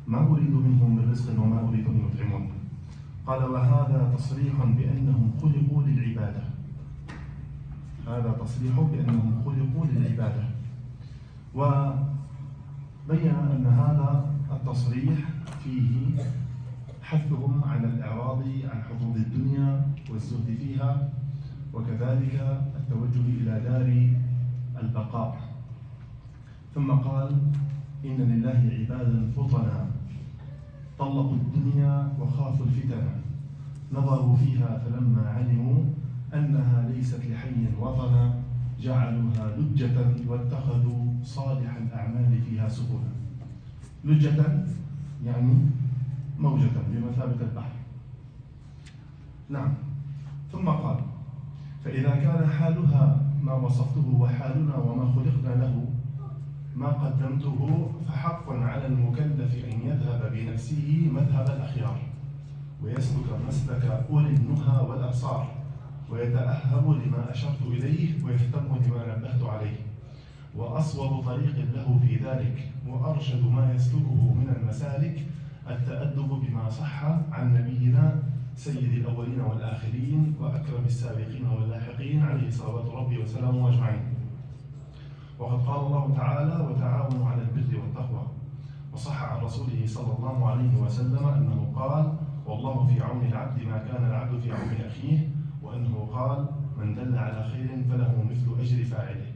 ما أريد منهم من رزق وما أريد أن يطعمون. قال وهذا تصريح بأنهم خلقوا للعبادة. هذا تصريح بأنهم خلقوا للعبادة. وبين أن هذا التصريح فيه حثهم على الإعراض عن حظوظ الدنيا والزهد فيها، وكذلك التوجه إلى دار البقاء. ثم قال إن لله عبادا فطنا طلقوا الدنيا وخافوا الفتن، نظروا فيها فلما علموا أنها ليست لحي وطنا جعلوها لجة واتخذوا صالح الأعمال فيها سبلا. لجة يعني موجة بمثابة البحر. نعم. ثم قال فإذا كان حالها ما وصفته وحالنا وما خلقنا له ما قدمته، فحق على المكلف أن يذهب بنفسه مذهب الأخيار ويسلك مسلك أولي النهى والأبصار، ويتأهب لما أشرت إليه ويهتم لما نبهت عليه. وأصوب طريق له في ذلك وأرشد ما يسلكه من المسالك التأدب بما صح عن نبينا سيد الأولين والآخرين وأكرم السابقين واللاحقين عليه صلوات ربي وسلامه أجمعين. وقد قال الله تعالى وتعاونوا على البر والتقوى. وصح عن رسوله صلى الله عليه وسلم أنه قال والله في عون العبد ما كان العبد في عون أخيه، وأنه قال من دل على خير فله مثل أجر فاعله،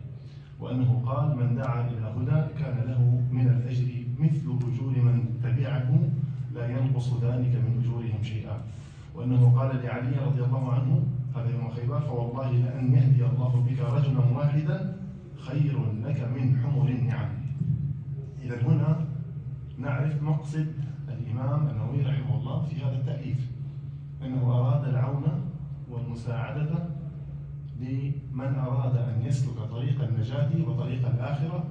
وأنه قال من دعا إلى هدى كان له من الأجر مثل أجور من تبعه لا ينقص ذلك من أجورهم شيئا. وأنه قال لعلي رضي الله عنه هذا يوم خيبر فوالله لأن يهدي الله بك رجلا واحدا خير لك من حمر النعم. إذا هنا نعرف مقصد الإمام النووي رحمه الله في هذا التأليف، أنه أراد العون والمساعدة لمن أراد أن يسلك طريق النجاة وطريق الآخرة،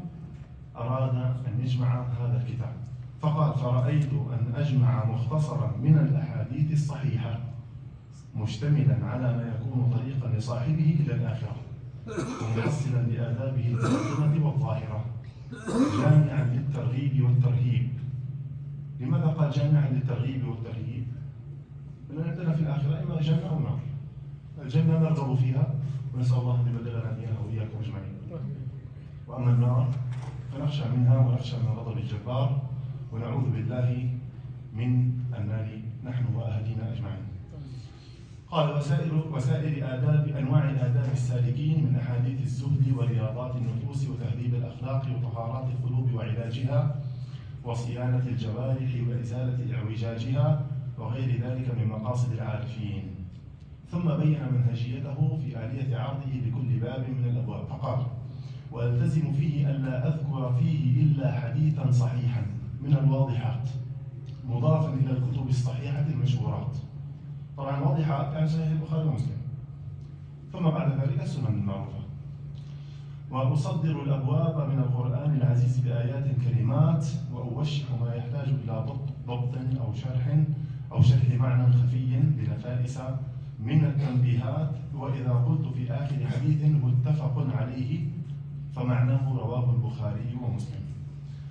أراد أن يجمع هذا الكتاب. فقال فرأيت أن أجمع مختصرا من الأحاديث الصحيحة مشتملا على ما يكون طريقا لصاحبه إلى الآخرة ومحسنا لآدابه الباطنة والظاهرة جامعا للترغيب والترهيب. لماذا قال جامعا للترغيب والترهيب؟ لأن عندنا في الآخرة إما جنة أو نار. الجنة نرغب فيها ونسأل الله أن يبلغنا إياها وإياكم أجمعين، وأما النار فنخشى منها ونخشى من غضب الجبار ونعوذ بالله من النار نحن وأهلنا أجمعين. قال وسائر أنواع الآداب السالكين من أحاديث الزهد ورياضات النفوس وتهذيب الأخلاق وطهارات القلوب وعلاجها وصيانة الجوارح وإزالة اعوجاجها وغير ذلك من مقاصد العارفين. ثم بين منهجيته في آلية عرضه لكل باب من الأبواب فقال وألتزم فيه ألا أذكر فيه إلا حديثا صحيحا من الواضحات مضافا إلى الكتب الصحيحة المشهورات. طبعا واضحات يعني صحيح البخاري ومسلم، ثم بعد ذلك السنن المعروفة. وأصدر الأبواب من القرآن العزيز بآيات كلمات وأوشح ما يحتاج إلى ضبط أو شرح معنى خفي بنفائس من التنبيهات. وإذا قلت في آخر حديث متفق عليه فمعناه رواه البخاري ومسلم.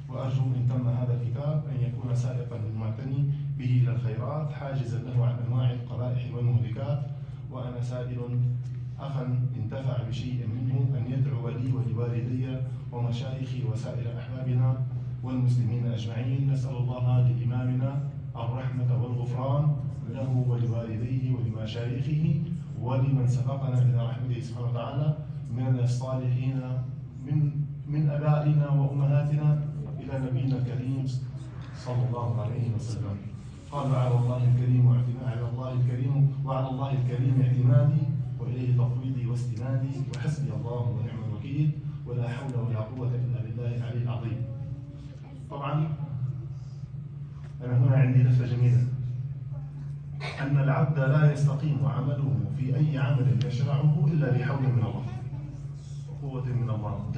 وأرجو إن تم هذا الكتاب أن يكون سائقا للمعتني به إلى الخيرات حاجزا له عن أنواع القبائح والمهلكات. وأنا سائل أخا انتفع بشيء منه أن يدعو لي ولوالدي ومشايخي وسائر أحبابنا والمسلمين أجمعين. نسأل الله لإمامنا الرحمة والغفران له ولوالديه ولمشايخه ولمن سبقنا إلى رحمته سبحانه وتعالى من الصالحين من أبائنا وأمهاتنا إلى نبينا الكريم صلى الله عليه وسلم. قال وعلى الله الكريم اعتمادي وإليه تفويضي واستنادي وحسبي الله ونعم الوكيل ولا حول ولا قوة إلا بالله العلي العظيم. طبعا أنا هنا عندي لفتة جميلة أن العبد لا يستقيم عمله في أي عمل يشرعه إلا بحول من الله وقوة من الله.